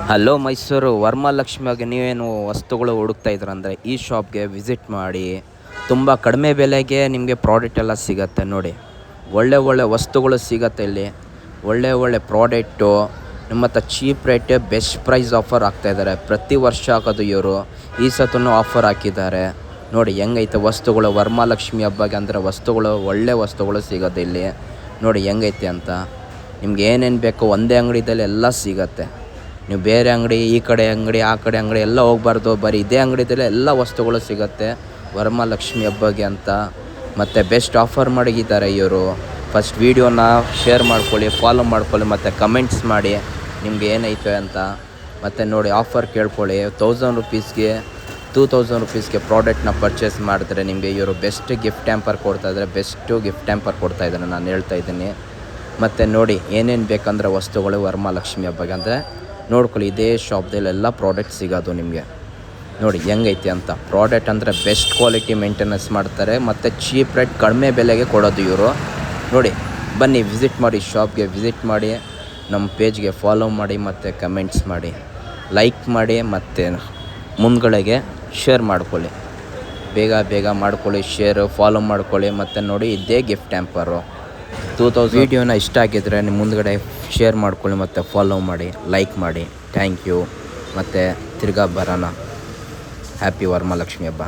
Hello Mysuru ವರಮಹಾಲಕ್ಷ್ಮಿಯಾಗೆ ನೀವೇನು ವಸ್ತುಗಳು ಹುಡುಕ್ತಾ ಇದ್ರಂದರೆ ಈ ಶಾಪ್ಗೆ ವಿಸಿಟ್ ಮಾಡಿ. ತುಂಬ ಕಡಿಮೆ ಬೆಲೆಗೆ ನಿಮಗೆ ಪ್ರಾಡಕ್ಟ್ ಎಲ್ಲ ಸಿಗತ್ತೆ ನೋಡಿ. ಒಳ್ಳೆ ವಸ್ತುಗಳು ಸಿಗತ್ತೆ ಇಲ್ಲಿ. ಒಳ್ಳೆ ಪ್ರಾಡಕ್ಟು ನಿಮ್ಮ ಹತ್ರ ಚೀಪ್ ರೇಟೇ ಬೆಸ್ಟ್ ಪ್ರೈಸ್ ಆಫರ್ ಆಗ್ತಾಯಿದ್ದಾರೆ. ಪ್ರತಿ ವರ್ಷ ಹಾಕೋದು ಇವರು. ಈ ಸತನೂ ಆಫರ್ ಹಾಕಿದ್ದಾರೆ ನೋಡಿ. ಹೆಂಗೈತೆ ವಸ್ತುಗಳು ವರಮಹಾಲಕ್ಷ್ಮಿ ಹಬ್ಬಗೆ ಅಂದರೆ ವಸ್ತುಗಳು ಒಳ್ಳೆ ವಸ್ತುಗಳು ಸಿಗೋದು ಇಲ್ಲಿ ನೋಡಿ ಹೆಂಗೈತೆ ಅಂತ. ನಿಮ್ಗೆ ಏನೇನು ಬೇಕೋ ಒಂದೇ ಅಂಗಡಿದಲ್ಲಿ ಎಲ್ಲ ಸಿಗತ್ತೆ. ನೀವು ಬೇರೆ ಅಂಗಡಿ ಈ ಕಡೆ ಅಂಗಡಿ ಆ ಕಡೆ ಅಂಗಡಿ ಎಲ್ಲ ಹೋಗ್ಬಾರ್ದು. ಬರೀ ಇದೇ ಅಂಗಡಿದಲ್ಲೇ ಎಲ್ಲ ವಸ್ತುಗಳು ಸಿಗುತ್ತೆ ವರಮಹಾಲಕ್ಷ್ಮಿ ಹಬ್ಬಗೆ ಅಂತ. ಮತ್ತು ಬೆಸ್ಟ್ ಆಫರ್ ಮಾಡಿದ್ದಾರೆ ಇವರು. ಫಸ್ಟ್ ವೀಡಿಯೋನ ಶೇರ್ ಮಾಡ್ಕೊಳ್ಳಿ, ಫಾಲೋ ಮಾಡ್ಕೊಳ್ಳಿ ಮತ್ತು ಕಮೆಂಟ್ಸ್ ಮಾಡಿ ನಿಮ್ಗೆ ಏನೈತೆ ಅಂತ. ಮತ್ತು ನೋಡಿ ಆಫರ್ ಕೇಳ್ಕೊಳ್ಳಿ. 1000 ರುಪೀಸ್ಗೆ 2000 ರುಪೀಸ್ಗೆ ಪ್ರಾಡಕ್ಟ್ನ ಪರ್ಚೇಸ್ ಮಾಡಿದ್ರೆ ನಿಮಗೆ ಇವರು ಬೆಸ್ಟ್ ಗಿಫ್ಟ್ ಟ್ಯಾಂಪರ್ ಕೊಡ್ತಾಯಿದ್ದಾರೆ. ಬೆಸ್ಟು ಗಿಫ್ಟ್ ಟ್ಯಾಂಪರ್ ಕೊಡ್ತಾಯಿದ್ದಾರೆ ನಾನು ಹೇಳ್ತಾ ಇದ್ದೀನಿ. ಮತ್ತು ನೋಡಿ ಏನೇನು ಬೇಕಂದರೆ ವಸ್ತುಗಳು ವರಮಹಾಲಕ್ಷ್ಮಿ ಹಬ್ಬಗೆ ಅಂದರೆ ನೋಡ್ಕೊಳ್ಳಿ. ಇದೇ ಶಾಪ್ದಲ್ಲೆಲ್ಲ ಪ್ರಾಡಕ್ಟ್ ಸಿಗೋದು ನಿಮಗೆ ನೋಡಿ ಹೆಂಗೈತಿ ಅಂತ. ಪ್ರಾಡಕ್ಟ್ ಅಂದರೆ ಬೆಸ್ಟ್ ಕ್ವಾಲಿಟಿ ಮೇಂಟೆನೆನ್ಸ್ ಮಾಡ್ತಾರೆ ಮತ್ತು ಚೀಪ್ ರೇಟ್ ಕಡಿಮೆ ಬೆಲೆಗೆ ಕೊಡೋದು ಇವರು ನೋಡಿ. ಬನ್ನಿ ವಿಸಿಟ್ ಮಾಡಿ, ಶಾಪ್ಗೆ ವಿಸಿಟ್ ಮಾಡಿ, ನಮ್ಮ ಪೇಜ್ಗೆ ಫಾಲೋ ಮಾಡಿ ಮತ್ತು ಕಮೆಂಟ್ಸ್ ಮಾಡಿ, ಲೈಕ್ ಮಾಡಿ ಮತ್ತು ಮುಂದ್ಗಡೆಗೆ ಶೇರ್ ಮಾಡ್ಕೊಳ್ಳಿ. ಬೇಗ ಮಾಡ್ಕೊಳ್ಳಿ, ಶೇರು ಫಾಲೋ ಮಾಡ್ಕೊಳ್ಳಿ. ಮತ್ತು ನೋಡಿ ಇದೇ ಗಿಫ್ಟ್ ಟ್ಯಾಂಪರು 2000. ವೀಡಿಯೋನ ಇಷ್ಟ ಆಗಿದ್ದರೆ ನಿಮ್ಮ ಮುಂದ್ಗಡೆ ಶೇರ್ ಮಾಡ್ಕೊಳ್ಳಿ ಮತ್ತು ಫಾಲೋ ಮಾಡಿ, ಲೈಕ್ ಮಾಡಿ. Thank you. ಮತ್ತು ತಿರ್ಗಾ ಬರೋಣ. ಹ್ಯಾಪಿ ವರಮಹಾಲಕ್ಷ್ಮಿ ಹಬ್ಬ.